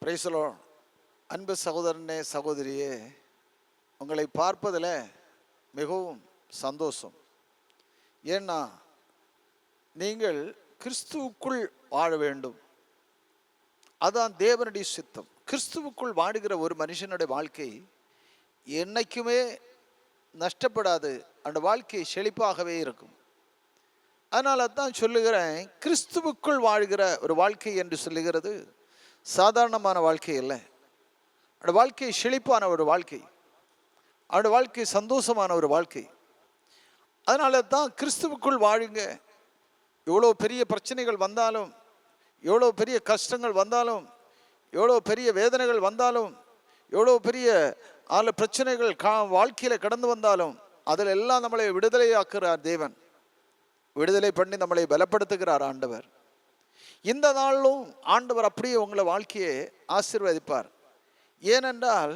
Price the Lord. அன்பு சகோதரனே, சகோதரியே, உங்களை பார்ப்பதில் மிகவும் சந்தோஷம். ஏன்னா நீங்கள் கிறிஸ்துவுக்குள் வாழ வேண்டும். அதான் தேவனுடைய சித்தம். கிறிஸ்துவுக்குள் வாடுகிற ஒரு மனுஷனுடைய வாழ்க்கை என்னைக்குமே நஷ்டப்படாது. அந்த வாழ்க்கை செழிப்பாகவே இருக்கும். அதனால தான் சொல்லுகிறேன், கிறிஸ்துவுக்குள் வாழ்கிற ஒரு வாழ்க்கை என்று சொல்லுகிறது சாதாரணமான வாழ்க்கை இல்லை. அந்த வாழ்க்கை செழிப்பான ஒரு வாழ்க்கை, அந்த வாழ்க்கை சந்தோஷமான ஒரு வாழ்க்கை. அதனால தான் கிறிஸ்துவுக்குள் வாழுங்க. எவ்வளோ பெரிய பிரச்சனைகள் வந்தாலும், எவ்வளோ பெரிய கஷ்டங்கள் வந்தாலும், எவ்வளோ பெரிய வேதனைகள் வந்தாலும், எவ்வளோ பெரிய பிரச்சனைகள் வாழ்க்கையில் கடந்து வந்தாலும், அதில் எல்லாம் நம்மளை விடுதலையாக்குறார் தேவன். விடுதலை பண்ணி நம்மளை பலப்படுத்துகிறார் ஆண்டவர். இந்த நாளிலும் ஆண்டவர் அப்படியே உங்களை வாழ்க்கையை ஆசீர்வதிப்பார். ஏனென்றால்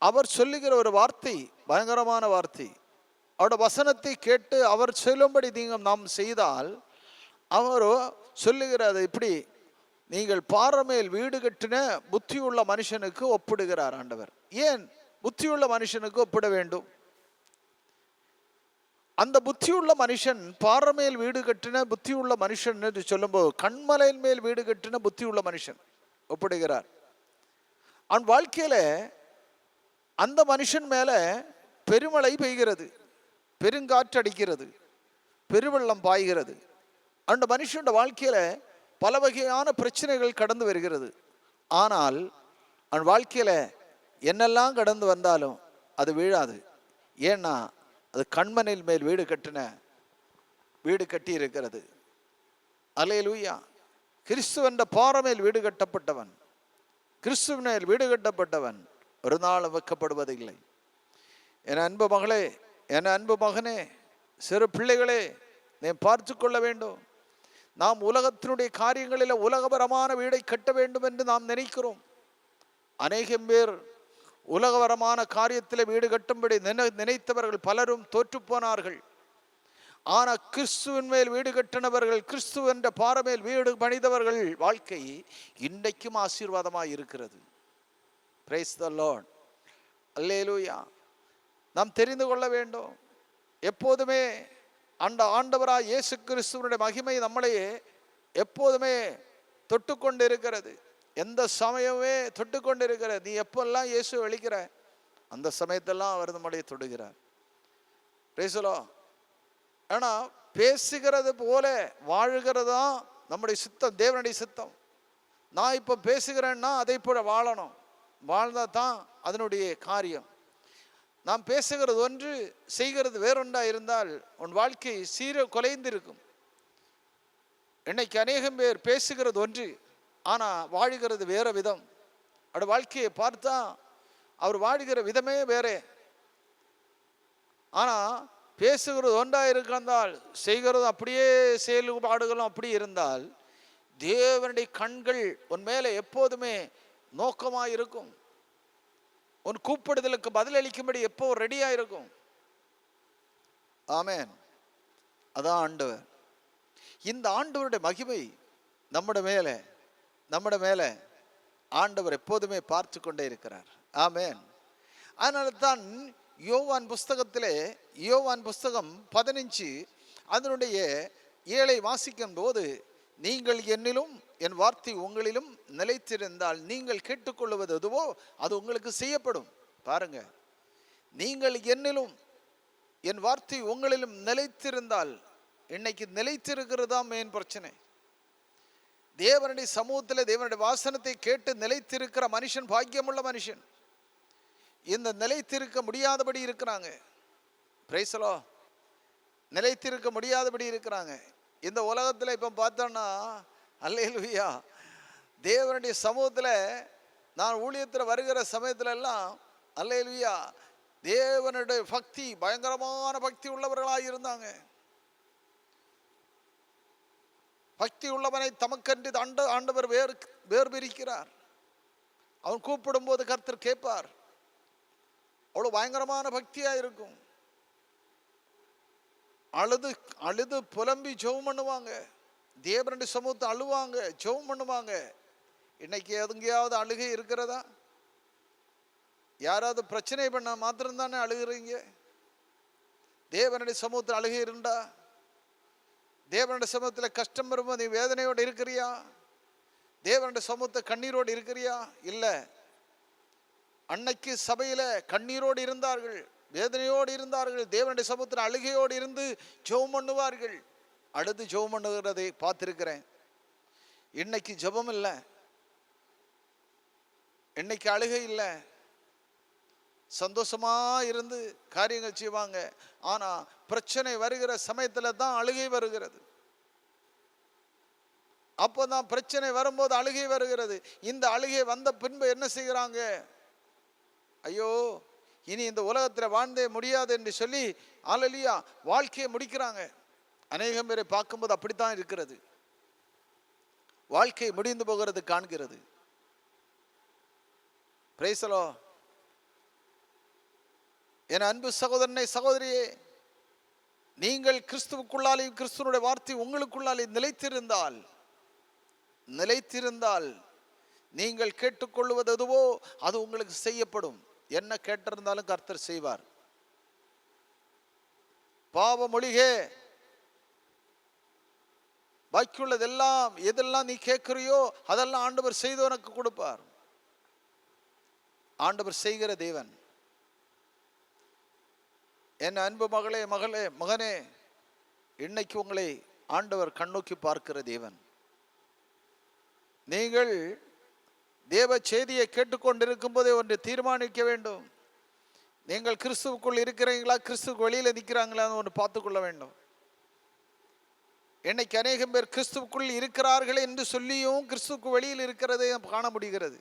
அவர் சொல்லுகிற ஒரு வார்த்தை பயங்கரமான வார்த்தை. அவருடைய வசனத்தை கேட்டு அவர் சொல்லும்படி நீங்கள் நாம் செய்தால், அவர் சொல்லுகிறது இப்படி, நீங்கள் பாறை மேல் வீடு கட்டின புத்தியுள்ள மனுஷனுக்கு ஒப்பிடுகிறார் ஆண்டவர். ஏன் புத்தியுள்ள மனுஷனுக்கு ஒப்பிட வேண்டும்? அந்த புத்தியுள்ள மனுஷன் பாறை மேல் வீடு கட்டின புத்தியுள்ள மனுஷன் என்று சொல்லும்போது, கண்மலையின் மேல் வீடு கட்டின புத்தியுள்ள மனுஷன் ஒப்பிடுகிறார். அவன் வாழ்க்கையில அந்த மனுஷன் மேல பெருமழை பெய்கிறது, பெருங்காற்று அடிக்கிறது, பெருவெள்ளம் பாய்கிறது. அந்த மனுஷனோட வாழ்க்கையில பல வகையான பிரச்சனைகள் கடந்து வருகிறது. ஆனால் அவன் வாழ்க்கையில என்னெல்லாம் கடந்து வந்தாலும் அது வீழாது. ஏன்னா அது கண்மனில் மேல் வீடு கட்டி இருக்கிறது. அல்லேலூயா. கிறிஸ்துவன்ற பாறை மேல் வீடு கட்டப்பட்டவன், கிறிஸ்துவின் வீடு கட்டப்பட்டவன் ஒரு நாள் வைக்கப்படுவதில்லை. என் அன்பு மகளே, என் அன்பு மகனே, சிறு பிள்ளைகளே, நீ பார்த்து கொள்ள வேண்டும். நாம் உலகத்தினுடைய காரியங்களில் உலகபரமான வீடை கட்ட வேண்டும் என்று நாம் நினைக்கிறோம். அநேகம் பேர் உலகபரமான காரியத்தில் வீடு கட்டும்படி நினைத்தவர்கள் பலரும் தோற்று போனார்கள். ஆனால் கிறிஸ்துவின் மேல் வீடு கட்டினவர்கள், கிறிஸ்து என்ற பாறை மேல் வீடு பணிந்தவர்கள் வாழ்க்கை இன்றைக்கும் ஆசீர்வாதமாக இருக்கிறது. Praise the lord. அல்லேலூயா. நாம் தெரிந்து கொள்ள வேண்டும், எப்போதுமே அந்த ஆண்டவராய் இயேசு கிறிஸ்துவனுடைய மகிமை நம்மளையே எப்போதுமே தொட்டு கொண்டு இருக்கிறது. எந்த சமயமே தொட்டு கொண்டு இருக்கிறது. நீ எப்பெல்லாம் இயேசு வெளிக்கிற அந்த சமயத்தெல்லாம் அவர் நம்மளை தொடுகிறார். Price the Lord. ஆனா பேசுகிறது போல வாழுகிறது தான் நம்முடைய சித்தம், தேவனுடைய சித்தம். நான் இப்போ பேசுகிறேன்னா அதை போல வாழணும். வாழ்ந்தா தான் அதனுடைய காரியம். நாம் பேசுகிறது ஒன்று, செய்கிறது வேறொன்றா இருந்தால் உன் வாழ்க்கை குலைந்திருக்கும். இன்னைக்கு அநேகம் பேர் பேசுகிறது ஒன்று, ஆனால் வாழுகிறது வேற விதம். அவருடைய வாழ்க்கையை பார்த்தா அவர் வாழுகிற விதமே வேறே. ஆனால் பேசுகிறது ஒன்றா இருந்தால், செய்கிறது அப்படியே, செயல்பாடுகளும் அப்படி இருந்தால், தேவனுடைய கண்கள் உன் மேலே எப்போதுமே நோக்கமாக இருக்கும். உன் கூப்பிடுதலுக்கு பதிலளிக்கும்படி எப்போ ரெடியாக இருக்கும். ஆமென். அதான் ஆண்டவர். இந்த ஆண்டவருடைய மகிமை நம்முடைய மேலே ஆண்டவர் எப்போதுமே பார்த்து கொண்டே இருக்கிறார். ஆமென். அதனால தான் யோவான் புஸ்தகம் 15 அதனுடைய 7 வாசிக்கும் போது, நீங்கள் என்னிலும் என் வார்த்தை உங்களிலும் நிலைத்திருந்தால் நீங்கள் கேட்டுக்கொள்வது எதுவோ அது உங்களுக்கு செய்யப்படும். பாருங்க, நீங்கள் என்னிலும் என் வார்த்தை உங்களிலும் நிலைத்திருந்தால், இன்னைக்கு நிலைத்திருக்கிறதா மெயின் பிரச்சனை. தேவனுடைய சமூகத்தில் தேவனுடைய வாசனத்தை கேட்டு நிலைத்திருக்கிற மனுஷன் பாக்கியமுள்ள மனுஷன். இந்த நிலைத்திருக்க முடியாதபடி இருக்கிறாங்க. Price the Lord. நிலைத்திருக்க முடியாதபடி இருக்கிறாங்க இந்த உலகத்தில். இப்போ பார்த்தோன்னா, அல்லேலூயா, தேவனுடைய சமூகத்தில் நான் ஊழியத்தில் வருகிற சமயத்துல எல்லாம், அல்லேலூயா, தேவனுடைய பக்தி, பயங்கரமான பக்தி உள்ளவர்களாக இருந்தாங்க. பக்தி உள்ளவனை தமக்கன்று ஆண்டவர் வேர் பிரிக்கிறார். அவன் கூப்பிடும் போது கர்த்தர் கேட்பார். அவ்வளோ பயங்கரமான பக்தியாக இருக்கும். அழுது புலம்பி ஜெபம் பண்ணுவாங்க. தேவனுடைய சமூகத்தை அழுவாங்க, ஜெபம் பண்ணுவாங்க. இன்னைக்கு எங்கேயாவது அழுகை இருக்கிறதா? யாராவது பிரச்சனை பண்ண மாத்திரம்தானே அழுகிறீங்க. தேவனுடைய சமூகத்தில் அழுகை இருந்தா, தேவனுடைய சமூகத்தில் கஷ்டம் வரும்போது நீ வேதனையோடு இருக்கிறியா? தேவனுடைய சமூகத்தை கண்ணீரோடு இருக்கிறியா? இல்லை. அன்னைக்கு சபையில கண்ணீரோடு இருந்தார்கள், வேதனையோடு இருந்தார்கள். தேவனுடைய சமூகத்தில் அழுகையோடு இருந்து ஜெபம் பண்ணுவார்கள். அழுது ஜெபம் பண்ணுகிறதை பார்த்திருக்கிறேன். இன்னைக்கு ஜெபம் இல்லை, இன்னைக்கு அழுகை இல்லை. சந்தோஷமா இருந்து காரியங்கள் செய்வாங்க. ஆனா பிரச்சனை வருகிற சமயத்துல தான் அழுகை வருகிறது. அப்போதான் பிரச்சனை வரும்போது அழுகை வருகிறது. இந்த அழுகை வந்த பின்பு என்ன செய்கிறாங்க? ஐயோ, இனி இந்த உலகத்தில் வாழ்ந்தே முடியாது என்று சொல்லி அல்லேலூயா வாழ்க்கையை முடிக்கிறாங்க. அநேகம் பேரை பார்க்கும்போது அப்படித்தான் இருக்கிறது. வாழ்க்கை முடிந்து போகிறது காண்கிறது. Price the Lord. என் அன்பு சகோதரனே, சகோதரியே, நீங்கள் கிறிஸ்துவுக்குள்ளாலேயும் கிறிஸ்துவனுடைய வார்த்தை உங்களுக்குள்ளாலே நிலைத்திருந்தால் நீங்கள் கேட்டுக்கொள்வது எதுவோ அது உங்களுக்கு செய்யப்படும். என்ன கேட்டிருந்தாலும் கர்த்தர் செய்வார். பாவ மொழிகே, பாக்கியுள்ளதெல்லாம் எதெல்லாம் நீ கேட்கிறியோ அதெல்லாம் ஆண்டவர் செய்து உனக்கு கொடுப்பார். ஆண்டவர் செய்கிற தேவன். என் அன்பு மகளே, மகனே, இன்னைக்கு உங்களை ஆண்டவர் கண்ணோக்கி பார்க்கிற தேவன். நீங்கள் தேவ செய்தியை கேட்டுக்கொண்டிருக்கும் போதே ஒன்று தீர்மானிக்க வேண்டும். நீங்கள் கிறிஸ்துவுக்குள் இருக்கிறீங்களா, கிறிஸ்துவுக்கு வெளியில நிற்கிறாங்களான்னு ஒன்று பார்த்துக்கொள்ள வேண்டும். இன்னைக்கு அநேகம் பேர் கிறிஸ்துவுக்குள் இருக்கிறார்கள் என்று சொல்லியும் கிறிஸ்துவுக்கு வெளியில் இருக்கிறதை காண முடிகிறது.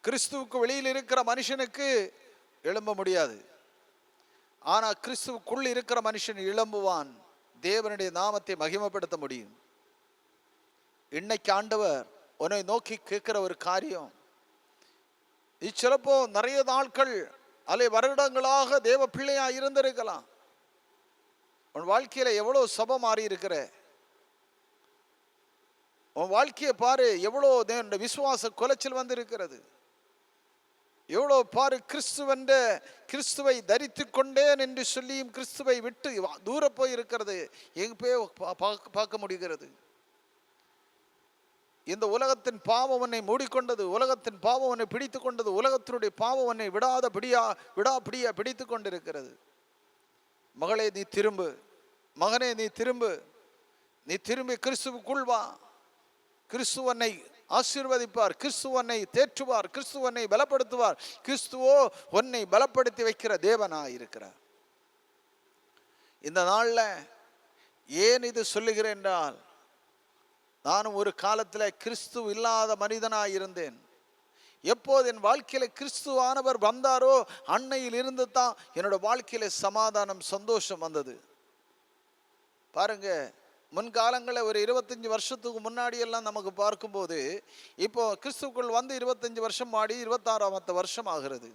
கிறிஸ்துவுக்கு வெளியில் இருக்கிற மனுஷனுக்கு எழும்ப முடியாது. ஆனா கிறிஸ்துவுக்குள் இருக்கிற மனுஷன் எழும்புவான். தேவனுடைய நாமத்தை மகிமைப்படுத்த முடியும். இன்னைக்கு ஆண்டவர் உன்னை நோக்கி கேட்கிற ஒரு காரியம், இச்சிலப்போ நிறைய நாட்கள் அல்லது வருடங்களாக தேவ பிள்ளையா இருந்திருக்கலாம். உன் வாழ்க்கையில எவ்வளவு சபை மாறி இருக்கிற, உன் வாழ்க்கையை பாரு, எவ்வளோ விசுவாச குலைச்சல் வந்து இருக்கிறது. எவ்வளோ பாரு, கிறிஸ்துவை தரித்து கொண்டேன் என்று சொல்லியும் கிறிஸ்துவை விட்டு தூர போய் இருக்கிறது எங்க போய் பார்க்க முடிகிறது. இந்த உலகத்தின் பாவம் உன்னை மூடிக்கொண்டது, உலகத்தின் பாவம் உன்னை பிடித்து கொண்டது, உலகத்தினுடைய பாவம் உன்னை விடாப்பிடியா பிடித்து கொண்டிருக்கிறது. மகளே நீ திரும்பு, மகனே நீ திரும்பி கிறிஸ்துவுக்குள் வா. கிறிஸ்து உன்னை ஆசீர்வதிப்பார், கிறிஸ்து உன்னை தேற்றுவார், கிறிஸ்து உன்னை பலப்படுத்துவார். கிறிஸ்துவோ உன்னை பலப்படுத்தி வைக்கிற தேவனாய் இருக்கிறார். இந்த நாள்ல ஏன் இது சொல்லுகிறேன் என்றால், நானும் ஒரு காலத்தில் கிறிஸ்து இல்லாத மனிதனாய் இருந்தேன். எப்போது என் வாழ்க்கையில கிறிஸ்துவானவர் வந்தாரோ அன்னையில் இருந்து தான் என்னோட வாழ்க்கையில சமாதானம், சந்தோஷம் வந்தது. பாருங்க, முன்காலங்களில் ஒரு 25 வருஷத்துக்கு முன்னாடி எல்லாம் நமக்கு பார்க்கும்போது, இப்போ கிறிஸ்துக்குள் வந்து 25 வருஷம் ஆடி 26ஆம் வருஷம் ஆகிறது.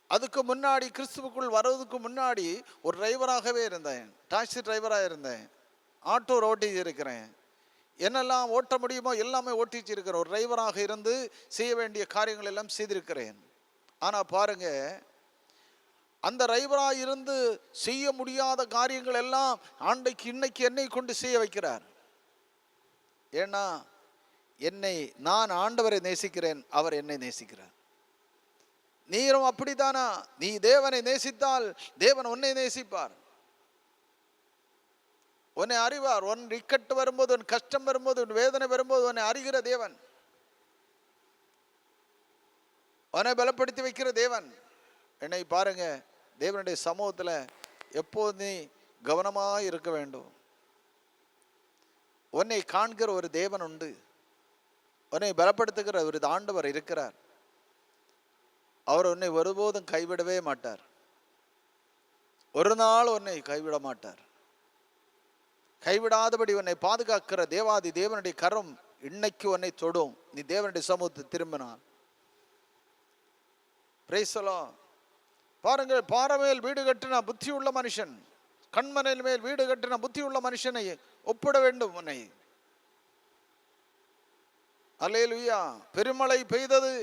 அதுக்கு முன்னாடி கிறிஸ்துவுக்குள் வர்றதுக்கு முன்னாடி ஒரு டிரைவராகவே இருந்தேன். டாக்ஸி டிரைவராக இருந்தேன், ஆட்டோ ஓட்டி இருக்கிறேன், என்னெல்லாம் ஓட்ட முடியுமோ எல்லாமே ஓட்டிச்சு இருக்கிறேன். ஒரு டிரைவராக இருந்து செய்ய வேண்டிய காரியங்கள் எல்லாம் செய்திருக்கிறேன். ஆனால் பாருங்க, அந்த டிரைவராக இருந்து செய்ய முடியாத காரியங்கள் எல்லாம் இன்னைக்கு என்னை கொண்டு செய்ய வைக்கிறார். ஏன்னா நான் ஆண்டவரை நேசிக்கிறேன், அவர் என்னை நேசிக்கிறார். நீரும் அப்படித்தானா? நீ தேவனை நேசித்தால் தேவன் உன்னை நேசிப்பார், உன்னை அறிவார். உன் இக்கட்டு வரும்போது, உன் கஷ்டம் வரும்போது, உன் வேதனை வரும்போது உன்னை அறிகிற தேவன், உன்னை பலப்படுத்தி வைக்கிற தேவன். என்னை பாருங்க, தேவனுடைய சமூகத்தில் எப்போது நீ கவனமாக இருக்க வேண்டும். உன்னை காண்கிற ஒரு தேவன் உண்டு, உன்னை பலப்படுத்துகிற ஒரு ஆண்டவர் இருக்கிறார். அவர் உன்னை ஒருபோதும் கைவிடவே மாட்டார், ஒரு நாள் உன்னை கைவிட மாட்டார். கைவிடாதபடி உன்னை பாதுகாக்கிற தேவாதி தேவனுடைய கரம் இன்னைக்கு உன்னை தொடும். நீ தேவனுடைய சமூகத்தை திரும்பினான். Price the Lord. பாருங்கள், பாறை மேல் வீடு கட்டின புத்தி உள்ள மனுஷன், கண்மனையில் மேல் வீடு கட்டின புத்தி உள்ள மனுஷனை ஒப்பிட வேண்டும். உன்னை அல்லேலூயா. பெருமழை பெய்தது,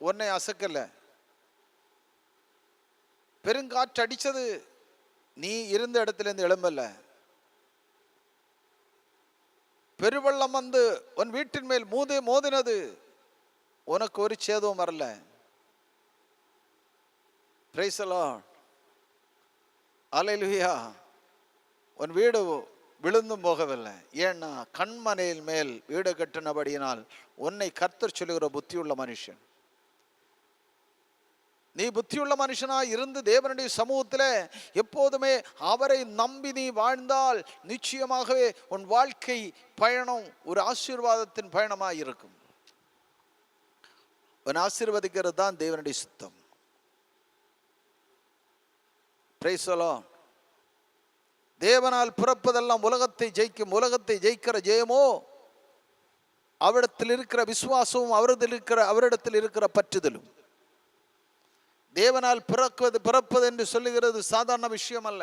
உன்னை அசக்கல. பெருங்காற்று அடிச்சது, நீ இருந்த இடத்துல இருந்து எழும்பல. பெருவெள்ளம் வந்து உன் வீட்டின் மேல் மோதினது, உனக்கு ஒரு சேதமும் வரல. Praise the lord. அல்லேலூயா. உன் வீடு விழுந்தும் போகவில்லை. ஏன்னா கண்மனையின் மேல் வீடு கட்டினபடியினால் உன்னை கர்த்தர் சொல்லுகிற புத்தியுள்ள மனுஷன். நீ புத்தியுள்ள மனுஷனாய் இருந்து தேவனுடைய சமூகத்தில் எப்போதுமே அவரை நம்பி நீ வாழ்ந்தால் நிச்சயமாகவே உன் வாழ்க்கை பயணம் ஒரு ஆசீர்வாதத்தின் பயணமாய் இருக்கும். உன் ஆசீர்வதிக்கிறது தான் தேவனுடைய சித்தம். Price the Lord. தேவனால் பிறப்பதெல்லாம் உலகத்தை ஜெயிக்கும். உலகத்தை ஜெயிக்கிற ஜெயமோ அவரிடத்தில் இருக்கிற விசுவாசமும் அவரிடத்தில் இருக்கிற பற்றுதலும். தேவனால் பிறப்பது என்று சொல்லுகிறது சாதாரண விஷயம் அல்ல,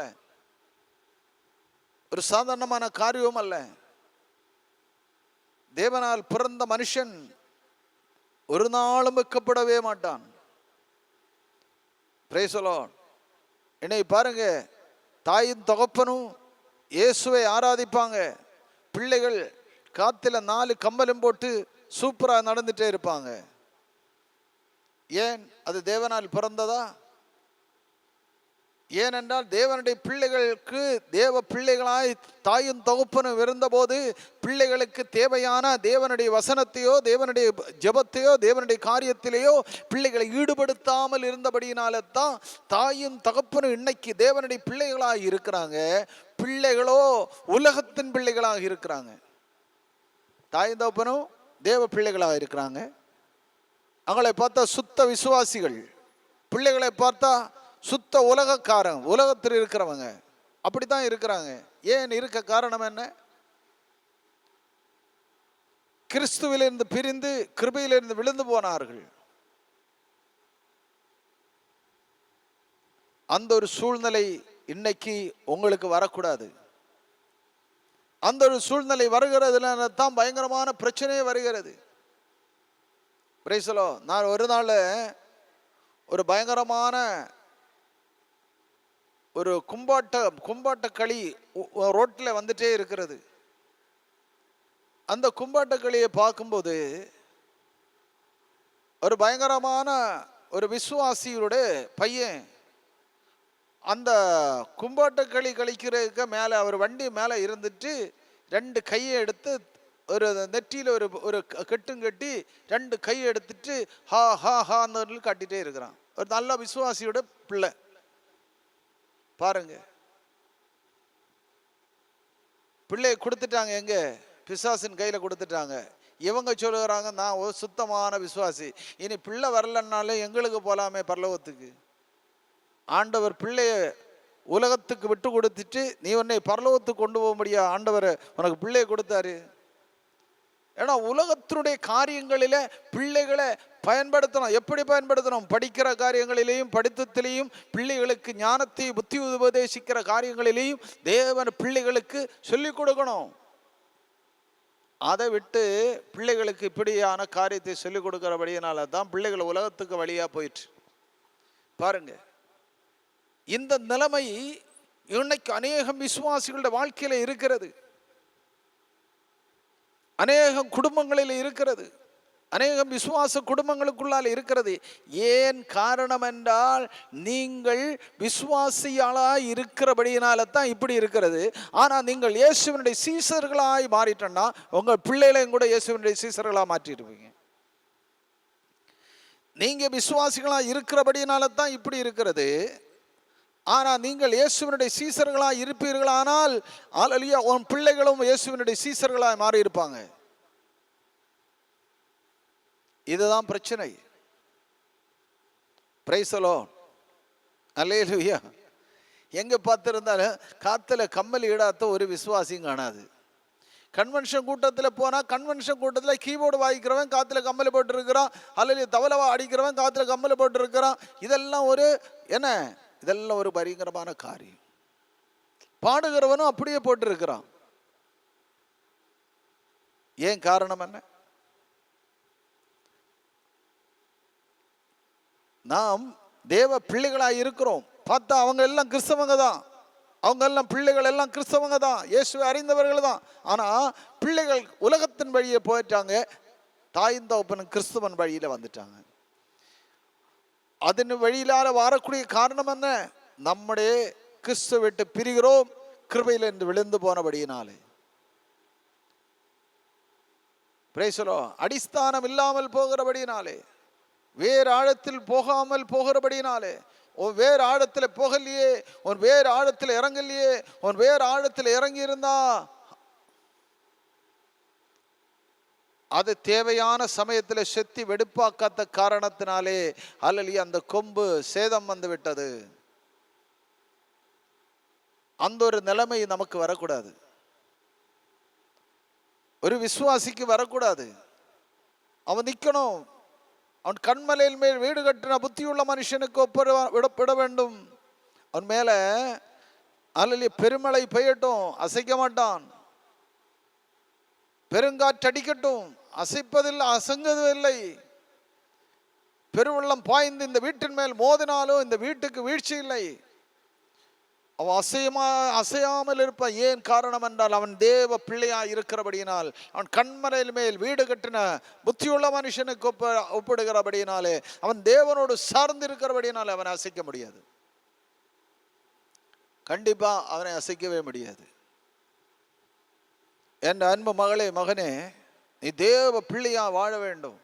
ஒரு சாதாரணமான காரியம் அல்ல. தேவனால் பிறந்த மனுஷன் ஒரு நாளும் வெட்கப்படவே மாட்டான். Price the Lord. இன்னைக்கு பாருங்க, தாயும் தகப்பனும் இயேசுவை ஆராதிப்பாங்க. பிள்ளைகள் காத்துல 4 கம்பலும் போட்டு சூப்பரா நடந்துட்டே இருப்பாங்க. ஏன்? அது தேவனால் பிறந்ததா? ஏனென்றால் தேவனுடைய பிள்ளைகளுக்கு தேவ பிள்ளைகளாய் தாயும் தகப்பனும் இருந்தபோது பிள்ளைகளுக்கு தேவையான தேவனுடைய வசனத்தையோ தேவனுடைய ஜெபத்தையோ தேவனுடைய காரியத்திலேயோ பிள்ளைகளை ஈடுபடுத்தாமல் இருந்தபடியினால தான் தாயும் தகப்பனும் இன்னைக்கு தேவனுடைய பிள்ளைகளாக இருக்கிறாங்க. பிள்ளைகளோ உலகத்தின் பிள்ளைகளாக இருக்கிறாங்க. தாயும் தகப்பனும் தேவ பிள்ளைகளாக இருக்கிறாங்க. அவங்களை பார்த்தா சுத்த விசுவாசிகள், பிள்ளைகளை பார்த்தா சுத்த உலகக்காரங்க, உலகத்தில் இருக்கிறவங்க, அப்படித்தான் இருக்கிறாங்க. ஏன் இருக்க காரணம் என்ன? கிறிஸ்துவிலிருந்து பிரிந்து கிருபையிலிருந்து விழுந்து போனார்கள். அந்த ஒரு சூழ்நிலை இன்னைக்கு உங்களுக்கு வரக்கூடாது. அந்த ஒரு சூழ்நிலை வருகிறதுல தான் பயங்கரமான பிரச்சனையே வருகிறது. Price the Lord. நான் ஒரு நாள் ஒரு பயங்கரமான ஒரு கும்பாட்ட களி ரோட்டில் வந்துட்டே இருக்கிறது. அந்த கும்பாட்ட களியை பார்க்கும்போது ஒரு பயங்கரமான ஒரு விசுவாசியுடைய பையன் அந்த கும்பாட்ட களி கழிக்கிறதுக்கு மேலே அவர் வண்டி மேலே இருந்துட்டு 2 கையை எடுத்து ஒரு நெற்றியில் ஒரு கெட்டும் கட்டி 2 கையை எடுத்துட்டு ஹா ஹா ஹான்னு காட்டிகிட்டே இருக்கிறான். ஒரு நல்ல விசுவாசியோட பிள்ளை பாருங்க. பிள்ளையை கொடுத்துட்டாங்க, எங்க? பிசாசின் கையில கொடுத்துட்டாங்க. இவங்க சொல்லுறாங்க, நான் ஒரு சுத்தமான விசுவாசி, இனி பிள்ளை வரலன்னாலே எங்களுக்கு போலாமே பரலோகத்துக்கு. ஆண்டவர் பிள்ளைய உலகத்துக்கு விட்டு கொடுத்துட்டு நீ உன்னை பரலோகத்துக்கு கொண்டு போக முடியா, ஆண்டவர் உனக்கு பிள்ளையை கொடுத்தாரு. ஏன்னா உலகத்தினுடைய காரியங்களில பிள்ளைகளை பயன்படுத்தணும். எப்படி பயன்படுத்தணும்? படிக்கிற காரியங்களிலேயும் படித்தத்திலேயும் பிள்ளைகளுக்கு ஞானத்தை புத்தி உபதேசிக்கிற காரியங்களிலேயும் தேவன் பிள்ளைகளுக்கு சொல்லிக் கொடுக்கணும். அதை விட்டு பிள்ளைகளுக்கு இப்படியான காரியத்தை சொல்லிக் கொடுக்கிறபடியினால தான் பிள்ளைகள் உலகத்துக்கு வழியா போயிட்டு பாருங்க. இந்த நிலைமை இன்னைக்கு அநேகம் விசுவாசிகளுடைய வாழ்க்கையில இருக்கிறது, அநேகம் குடும்பங்களில் இருக்கிறது, அநேகம் விசுவாச குடும்பங்களுக்குள்ளால் இருக்கிறது. ஏன் காரணம் என்றால் நீங்கள் விசுவாசியாளாய் இருக்கிறபடியினால தான் இப்படி இருக்கிறது. ஆனால் நீங்கள் இயேசுவினுடைய சீசர்களாய் மாறிட்டோன்னா உங்கள் பிள்ளைகளையும் கூட இயேசுவினுடைய சீசர்களாக மாற்றிடுவீங்க. நீங்க விசுவாசிகளாக இருக்கிறபடியினால தான் இப்படி இருக்கிறது. ஆனால் நீங்கள் இயேசுவினுடைய சீசர்களாக இருப்பீர்களானால் அல்லேலூயா உன் பிள்ளைகளும் இயேசுவினுடைய சீசர்களாக மாறி இருப்பாங்க. இதுதான் பிரச்சனை. Praise the lord. அல்லேலூயா. எங்க பார்த்திருந்தாலும் காத்துல கம்மல் ஈடாத்த ஒரு விசுவாசியும் காணாது. கன்வென்ஷன் கூட்டத்தில் போனால் கன்வென்ஷன் கூட்டத்தில் கீபோர்டு வாங்கிக்கிறவன் காத்துல கம்மல் போட்டு இருக்கிறான், அல்லது தவளவா அடிக்கிறவன் காத்துல கம்மல் போட்டு இருக்கிறான். இதெல்லாம் ஒரு என்ன? இதெல்லாம் ஒரு பயங்கரமான காரியம். பாடுகிறவனும் அப்படியே போட்டு இருக்கிறான். ஏன் காரணம் என்ன? நாம் தேவ பிள்ளைகளாக இருக்கிறோம். பார்த்தா அவங்க எல்லாம் கிறிஸ்தவங்க தான், அவங்க எல்லாம் பிள்ளைகள் எல்லாம் கிறிஸ்தவங்க தான், இயேசுவை அறிந்தவர்கள் தான். ஆனால் பிள்ளைகள் உலகத்தின் வழியே போயிட்டாங்க, தாயின் தகப்பனும் கிறிஸ்தவன் வழியில் வந்துட்டாங்க. அதன் வழியிலார வரக்கூடிய காரணம் என்ன? நம்முடைய கிறிஸ்துவை விட்டு பிரிகிறோம், கிருபையில் இருந்து விழுந்து போனபடியினாலே. பிரேசலோ, அடிஸ்தானம் இல்லாமல் போகிறபடியினாலே, வேறு ஆழத்தில் போகாமல் போகிறபடியினாலே. உன் வேறு ஆழத்தில் போகலையே, உன் வேறு ஆழத்தில் இறங்கலையே. உன் வேறு ஆழத்தில் இறங்கி இருந்தா அது தேவையான சமயத்தில் செத்தி வெடுப்பாக்காத காரணத்தினாலே அல்லது அந்த கொம்பு சேதம் வந்து விட்டது. அந்த ஒரு நிலைமை நமக்கு வரக்கூடாது, ஒரு விசுவாசிக்கு வரக்கூடாது. அவன் நிற்கணும். அவன் கண்மலையில் மேல் வீடு கட்டின புத்தியுள்ள மனுஷனுக்கு விடப்பட வேண்டும். அவன் மேல அல்ல பெருமழை பெய்யட்டும், அசைக்க மாட்டான். பெருங்காற்று அடிக்கட்டும், அசைப்பதில்லை, அசங்குவதில்லை. பெருவெள்ளம் பாய்ந்து இந்த வீட்டின் மேல் மோதினாலும் இந்த வீட்டுக்கு வீழ்ச்சி இல்லை. அவன் அசையாமல் இருப்பான். ஏன் காரணம் என்றால் அவன் தேவ பிள்ளையா இருக்கிறபடியினால், அவன் கண்மலையில் மேல் வீடு கட்டின புத்தியுள்ள மனுஷனுக்கு ஒப்பிடுகிறபடியினாலே, அவன் தேவனோடு சார்ந்து இருக்கிறபடியினாலே அவனை அசைக்க முடியாது. கண்டிப்பா அவனை அசைக்கவே முடியாது. என் அன்பு மகளே, மகனே, நீ தேவ பிள்ளையா வாழ வேண்டும்.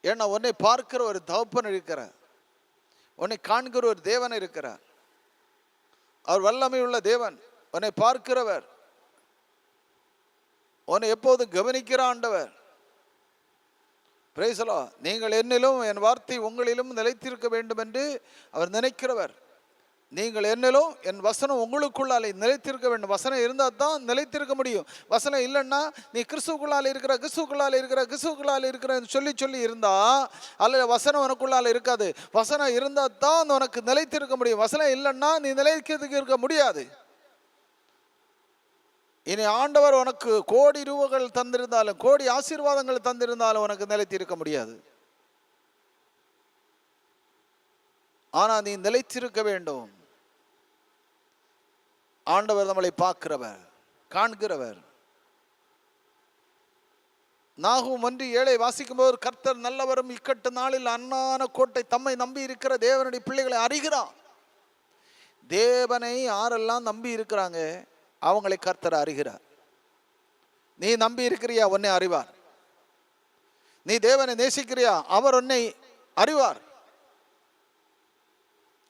ஏன்னா உன்னை பார்க்கிற ஒரு தகப்பன் இருக்கிறார், உன்னை காண்கிற ஒரு தேவன் இருக்கிறார். அவர் வல்லமை உள்ள தேவன், உன்னை பார்க்கிறவர், உன்னை எப்போதும் கவனிக்கிற ஆண்டவர். Price the Lord. நீங்கள் என்னிலும் என் வார்த்தை உங்களிலும் நிலைத்திருக்க வேண்டும் என்று அவர் நினைக்கிறவர். நீங்கள் என்னிலும் என் வசனம் உங்களுக்குள்ளாலே நிலைத்திருக்க வேண்டும். வசனம் இருந்தால் தான் நிலைத்திருக்க முடியும். வசனம் இல்லைன்னா நீ கிறிஸ்துக்குள்ளால் இருக்கிற சொல்லி சொல்லி இருந்தா அல்ல, வசனம் உனக்குள்ளால இருக்காது. வசனம் இருந்தால் தான் உனக்கு நிலைத்திருக்க முடியும். வசனம் இல்லைன்னா நீ நிலைக்கிறதுக்கு இருக்க முடியாது. இனி ஆண்டவர் உனக்கு கோடி ரூபாய்கள் தந்திருந்தாலும், கோடி ஆசீர்வாதங்கள் தந்திருந்தாலும் உனக்கு நிலைத்திருக்க முடியாது. ஆனா நீ நிலைத்திருக்க வேண்டும். ஆண்டவர் நம்மளை பார்க்கிறவர், காண்கிறவர். நாகும் 1:7 வாசிக்கும் போது, கர்த்தர் நல்லவரும் இக்கட்டு நாளில் அண்ணான கோட்டை, தம்மை நம்பி இருக்கிற தேவனுடைய பிள்ளைகளை அறிகிறார். தேவனை யாரெல்லாம் நம்பி இருக்கிறாங்க அவங்களை கர்த்தர் அறிகிறார். நீ நம்பி இருக்கிறியா, உன்னை அறிவார். நீ தேவனை நேசிக்கிறியா, அவர் உன்னை அறிவார்.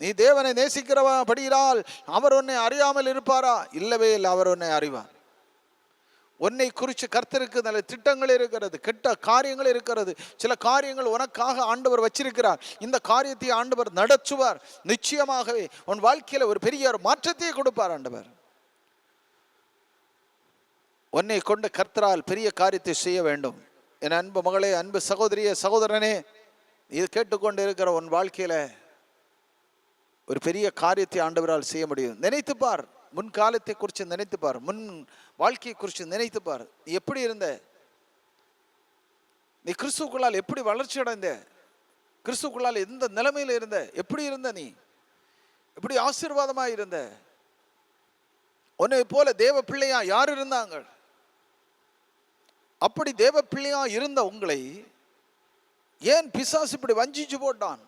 நீ தேவனை நேசிக்கிறபடியால் அவர் உன்னை அறியாமல் இருப்பாரா? இல்லவே இல்லை, அவர் உன்னை அறிவார். உன்னை குறித்து கர்த்தருக்கு நல்ல திட்டங்கள் இருக்கிறது, கெட்ட காரியங்கள் இருக்கிறது. சில காரியங்கள் உனக்காக ஆண்டவர் வச்சிருக்கிறார். இந்த காரியத்தை ஆண்டவர் நடத்துவார். நிச்சயமாகவே உன் வாழ்க்கையில் ஒரு பெரிய ஒரு மாற்றத்தையே கொடுப்பார் ஆண்டவர். உன்னை கொண்டு கர்த்தரால் பெரிய காரியத்தை செய்ய வேண்டும். என் அன்பு மகளே, அன்பு சகோதரியே, சகோதரனே, இது கேட்டுக்கொண்டு இருக்கிற உன் வாழ்க்கையில ஒரு பெரிய காரியத்தை ஆண்டவரால் செய்ய முடியும். நினைத்துப்பார், முன் காலத்தை குறித்து நினைத்துப்பார், முன் வாழ்க்கையை குறித்து நினைத்துப்பார். நீ எப்படி இருந்த? நீ கிறிஸ்துக்குள்ளால் எப்படி வளர்ச்சி அடைந்த? கிறிஸ்துக்குள்ளால் எந்த நிலைமையில இருந்த? எப்படி இருந்த? நீ எப்படி ஆசீர்வாதமா இருந்த? உன்னை போல தேவ பிள்ளையா யார் இருந்தாங்க? அப்படி தேவ பிள்ளையா இருந்த உங்களை ஏன் பிசாசு இப்படி வஞ்சிச்சு போட்டான்?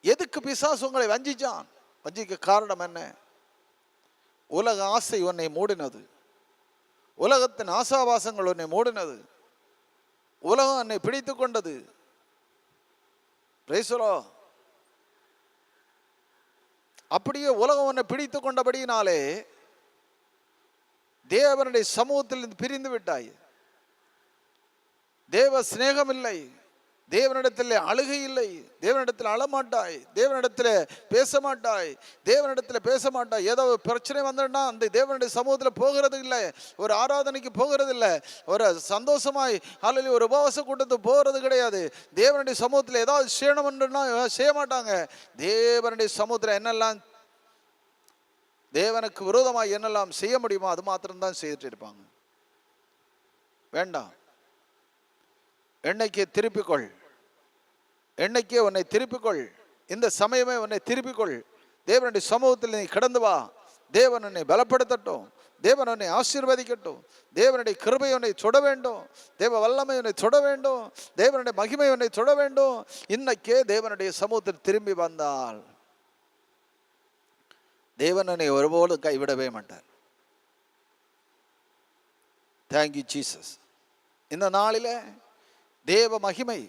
எதுக்கு பிசாசு உங்களை வஞ்சிச்சான்? வஞ்சிக்க காரணம் என்ன? உலக ஆசை உன்னை மூடினது. உலகத்தின் ஆசாபாசங்கள் உன்னை மூடினது. உலகம் என்னை பிடித்து கொண்டது. Price the Lord. அப்படியே உலகம் உன்னை பிடித்து கொண்டபடியினாலே தேவனுடைய சமூகத்தில் பிரிந்து விட்டாய். தேவ சிநேகம் இல்லை, தேவனிடத்தில் அழுகை இல்லை, தேவனிடத்தில் அழமாட்டாய், தேவனிடத்தில் பேச மாட்டாய், தேவனிடத்தில் பேச மாட்டாய். ஏதோ பிரச்சனை வந்தா அந்த தேவனுடைய சமூகத்தில் போகிறது இல்லை, ஒரு ஆராதனைக்கு போகிறது இல்லை, ஒரு சந்தோஷமாய் அல்லது ஒரு உபவாச கூட்டத்துக்கு போகிறது கிடையாது. தேவனுடைய சமூகத்தில் ஏதாவது செய்யணும்னா செய்ய மாட்டாங்க. தேவனுடைய சமூகத்தில் என்னெல்லாம் தேவனுக்கு விரோதமாக என்னெல்லாம் செய்ய முடியுமோ அது மாத்திரம்தான் செய்துட்டு இருப்பாங்க. வேண்டாம், என்னைக்கு திருப்பிக்கொள். என்னைக்கே உன்னை திருப்பிக்கொள். இந்த சமயமே உன்னை திருப்பிக்கொள். தேவனுடைய சமூகத்தில் நீ கடந்து வா. தேவன் உன்னை பலப்படுத்தட்டும். தேவன் உன்னை ஆசீர்வதிக்கட்டும். தேவனுடைய கிருபை உன்னை தொட வேண்டும். தேவ வல்லமை உன்னை தொட வேண்டும். தேவனுடைய மகிமை உன்னை தொட வேண்டும். இன்னைக்கே தேவனுடைய சமூகத்தில் திரும்பி வந்தால் தேவன் உன்னை ஒருபோதும் கைவிடவே மாட்டார். Thank you Jesus. இந்த நாளில் தேவ மகிமை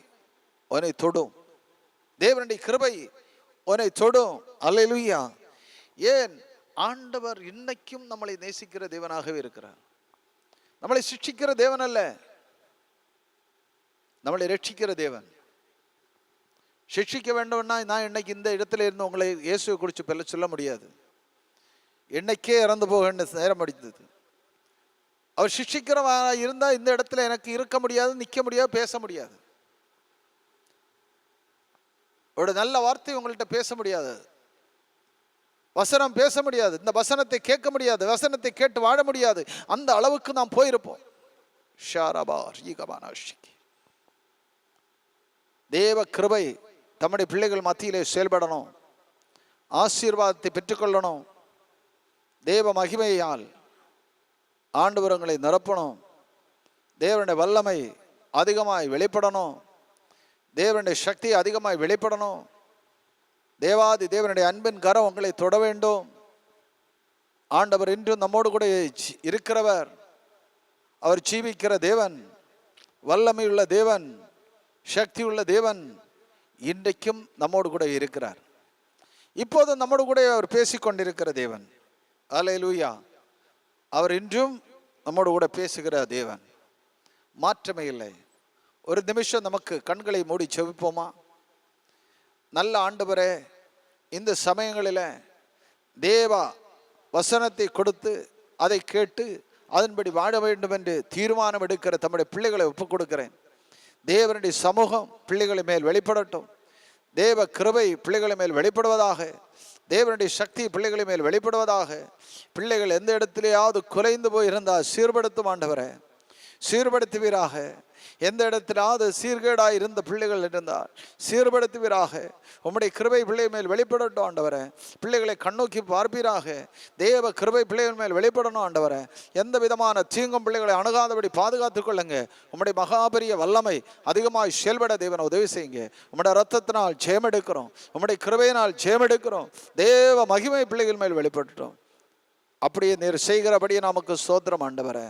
உன்னை தொடும். தேவனுடைய கிருபை உன்னை தொடும். அல்லேலூயா. ஏன்? ஆண்டவர் இன்னைக்கும் நம்மளை நேசிக்கிற தேவனாகவே இருக்கிறார். நம்மளை சிக்ஷிக்கிற தேவன் அல்ல, நம்மளை ரட்சிக்கிற தேவன். சிக்ஷிக்க வேண்டும்னா நான் இன்னைக்கு இந்த இடத்துல இருந்து உங்களை இயேசுவை குறித்து சொல்ல முடியாது. என்னைக்கே இறந்து போக நேரம் அடித்தது. அவர் சிக்ஷிக்கிறவனாக இருந்தால் இந்த இடத்துல எனக்கு இருக்க முடியாது, நிற்க முடியாது, பேச முடியாது. ஒரு நல்ல வார்த்தை உங்கள்கிட்ட பேச முடியாது, வசனம் பேச முடியாது, இந்த வசனத்தை கேட்க முடியாது, வசனத்தை கேட்டு வாழ முடியாது. அந்த அளவுக்கு நாம் போயிருப்போம். தேவ கிருபை தம்முடைய பிள்ளைகள் மத்தியிலே செயல்படணும். ஆசீர்வாதத்தை பெற்றுக்கொள்ளணும். தேவ மகிமையால் ஆண்டவரங்களை நிரப்பணும். தேவனுடைய வல்லமை அதிகமாய் வெளிப்படணும். தேவனுடைய சக்தி அதிகமாய் வெளிப்படணும். தேவாதி தேவனுடைய அன்பின் கரம் உங்களை தொட வேண்டும். ஆண்டவர் இன்றும் நம்மோடு கூட இருக்கிறவர். அவர் ஜீவிக்கிற தேவன், வல்லமை உள்ள தேவன், சக்தி உள்ள தேவன். இன்றைக்கும் நம்மோடு கூட இருக்கிறார். இப்போது நம்மோடு கூட அவர் பேசிக்கொண்டிருக்கிற தேவன். அல்லேலூயா. அவர் இன்றும் நம்மோடு கூட பேசுகிற தேவன். மாற்றமே இல்லை. ஒரு நிமிஷம் நமக்கு கண்களை மூடி செவிப்போமா? நல்ல ஆண்டவரே, இந்த சமயங்களில் தேவ வசனத்தை கொடுத்து அதை கேட்டு அதன்படி வாழ வேண்டும் என்று தீர்மானம் எடுக்கிற தம்முடைய பிள்ளைகளை ஒப்புக் கொடுக்கிறேன். தேவனுடைய சமூகம் பிள்ளைகளை மேல் வெளிப்படட்டும். தேவ கிருபை பிள்ளைகளை மேல் வெளிப்படுவதாக. தேவனுடைய சக்தி பிள்ளைகளை மேல் வெளிப்படுவதாக. பிள்ளைகள் எந்த இடத்திலேயாவது குலைந்து போய் இருந்தால் சீர்படுத்தும் ஆண்டவரே, சீர்படுத்துவீராக. எந்த இடத்திலாவது சீர்கேடாய் இருந்த பிள்ளைகள் இருந்தால் சீர்படுத்துவீராக. உம்முடைய கிருபை பிள்ளை மேல் வெளிப்படட்டும் ஆண்டவரே. பிள்ளைகளை கண்ணோக்கி பார்ப்பீராக. தேவ கிருபை பிள்ளைகள் மேல் வெளிப்படணும் ஆண்டவரே. எந்த விதமான தீங்கும் பிள்ளைகளை அணுகாதபடி பாதுகாத்துக் கொள்ளுங்க. உம்முடைய மகாபரிய வல்லமை அதிகமாய் செயல்பட தேவனை உதவி செய்யுங்க. உம்முடைய ரத்தத்தினால் ஜெயமெடுக்கிறோம். உம்முடைய கிருபையினால் ஜெயமெடுக்கிறோம். தேவ மகிமை பிள்ளைகள் மேல் வெளிப்பட்டுட்டோம். அப்படியே நீர் செய்கிறபடியே நமக்கு ஸ்தோத்திரம் ஆண்டவரே.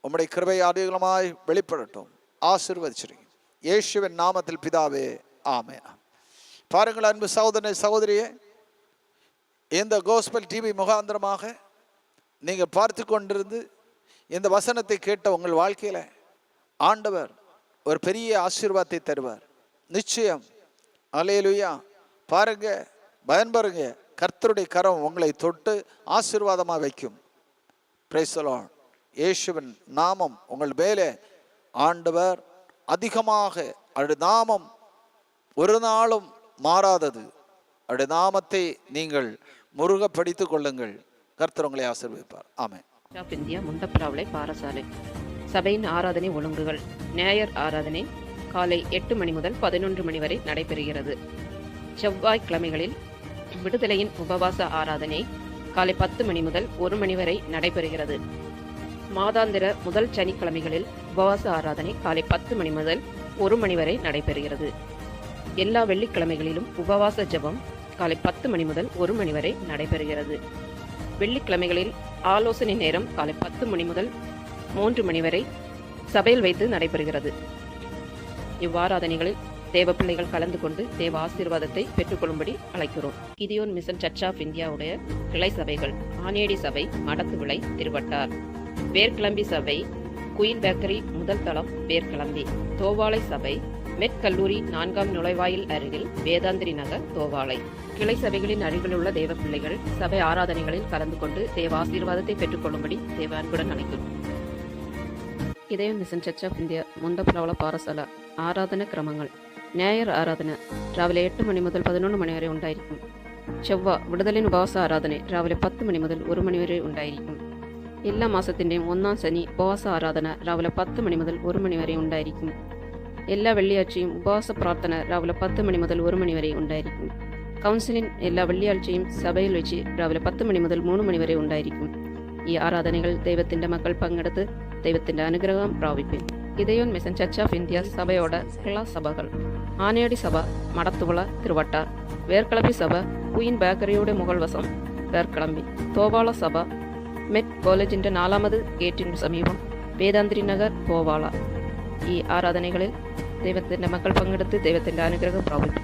உம்முடைய கிருபை அதிகமாய் வெளிப்படட்டும். ஆசீர்வதிச்சிருங்க இயேசுவின் நாமத்தில் பிதாவே, ஆமென். பாருங்கள் அன்பு சகோதரனே, சகோதரியே, இந்த கோஸ்பல் டிவி முகாந்திரமாக நீங்கள் பார்த்து கொண்டிருந்து இந்த வசனத்தை கேட்ட உங்கள் வாழ்க்கையில் ஆண்டவர் ஒரு பெரிய ஆசீர்வாதத்தை தருவார். நிச்சயம். அல்லேலூயா. பாருங்க, பயன்பெறுங்க. கர்த்தருடைய கரம் உங்களை தொட்டு ஆசீர்வாதமாக வைக்கும். Price the Lord. இயேசுவின் நாமம் உங்கள் மேலே ஆண்டவர் அதிகமாக, அவருடைய நாமம் ஒரு நாளும் மாறாதது. அவருடைய நாமத்தை நீங்கள் முருக படித்துக் கொள்ளுங்கள். கர்த்தர் உங்களை ஆசீர்வதிப்பார். ஆமென். இந்தியா முண்டப்பிராவளை பாரசாலை சபையின் ஆராதனை ஒழுங்குகள். ஞாயிறு ஆராதனை காலை 8 மணி முதல் 11 மணி வரை நடைபெறுகிறது. செவ்வாய்க்கிழமைகளில் விடுதலையின் உபவாச ஆராதனை காலை 10 மணி முதல் 1 மணி வரை நடைபெறுகிறது. மாதாந்திர முதல் சனிக்கிழமைகளில் உபவாச ஆராதனை காலை 10 மணி முதல் 1 மணி வரை நடைபெறுகிறது. எல்லா வெள்ளிக்கிழமைகளிலும் உபவாச ஜெபம் காலை 10 மணி முதல் 1 மணி வரை நடைபெறுகிறது. வெள்ளிக்கிழமைகளில் ஆலோசனை நேரம் காலை 10 மணி முதல் 3 மணி வரை சபையில் வைத்து நடைபெறுகிறது. இவ்வாராதனைகளில் தேவ பிள்ளைகள் கலந்து கொண்டு தேவ ஆசீர்வாதத்தை பெற்றுக்கொள்ளும்படி அழைக்கிறோம். கிதியோன் மிஷன் சர்ச் ஆஃப் இந்தியாவுடைய கிளை சபைகள்: ஆனேடி சபை, மடத்துவிளை, திருவட்டார்; வேர்கிளம்பி சபை, குயின் பேக்கரி முதல் தளம், வேர்கிளம்பி; தோவாளை சபை, மெட் கல்லூரி 4ஆம் நுழைவாயில் அருகில், வேதாந்திரி நகர், தோவாளை. கிளை சபைகளின் அருகிலுள்ள தேவ பிள்ளைகள் சபை ஆராதனைகளில் கலந்து கொண்டு தேவ ஆசீர்வாதத்தை பெற்றுக்கொள்ளும்படி தேவ அன்புடன் அழைக்கிறோம். இதயம் mission search of India முண்டப்பிராவள Parassala ஆராதன கிரமங்கள்: ஞாயிறு ஆராதனை ராவிலே 8 மணி முதல் 11 மணி வரை உண்டாയിരിക്കും. செவ்வாய் விடுதலின் உபவாச ஆராதனை രാവിലെ 10 മണി മുതൽ 1 മണി വരെ ഉണ്ടായിരിക്കും. എല്ലാ മാസത്തിൻ്റെയും 1-ാം ശനി ഉപവാസ ആരാധന രാവിലെ 10 മണി മുതൽ 1 മണി വരെ ഉണ്ടായിരിക്കും. എല്ലാ വെള്ളിയാഴ്ചയും ഉപവാസ പ്രാർത്ഥന രാവിലെ 10 മണി മുതൽ 1 മണി വരെ ഉണ്ടായിരിക്കും. കൗൺസിലിംഗ് എല്ലാ വെള്ളിയാഴ്ചയും സഭയിൽ വെച്ച് രാവിലെ 10 മണി മുതൽ 3 മണി വരെ ഉണ്ടായിരിക്കും. ഈ ആരാധനകൾ ദൈവത്തിൻ്റെ മക്കൾ പങ്കെടുത്ത് ദൈവത്തിൻ്റെ അനുഗ്രഹം പ്രാപിക്കും. Gideon mission church of India സഭയോട് ഉള്ള സഭകൾ: ആനയടി സഭ, മടത്തുവിള, തിരുവട്ടാർ. വേർക്കളമ്പി സഭ, ക്വീൻ ബേക്കറിയുടെ മുകൾ വശം, വേർക്കളമ്പി. തോവാള സഭ, മെറ്റ് കോളേജിൻ്റെ 4ാമത് ഗേറ്റിന് സമീപം, വേദാന്തിരി നഗർ, തോവാള. ഈ ആരാധനകളിൽ ദൈവത്തിൻ്റെ മക്കൾ പങ്കെടുത്ത് ദൈവത്തിൻ്റെ അനുഗ്രഹം പ്രാപിക്കും.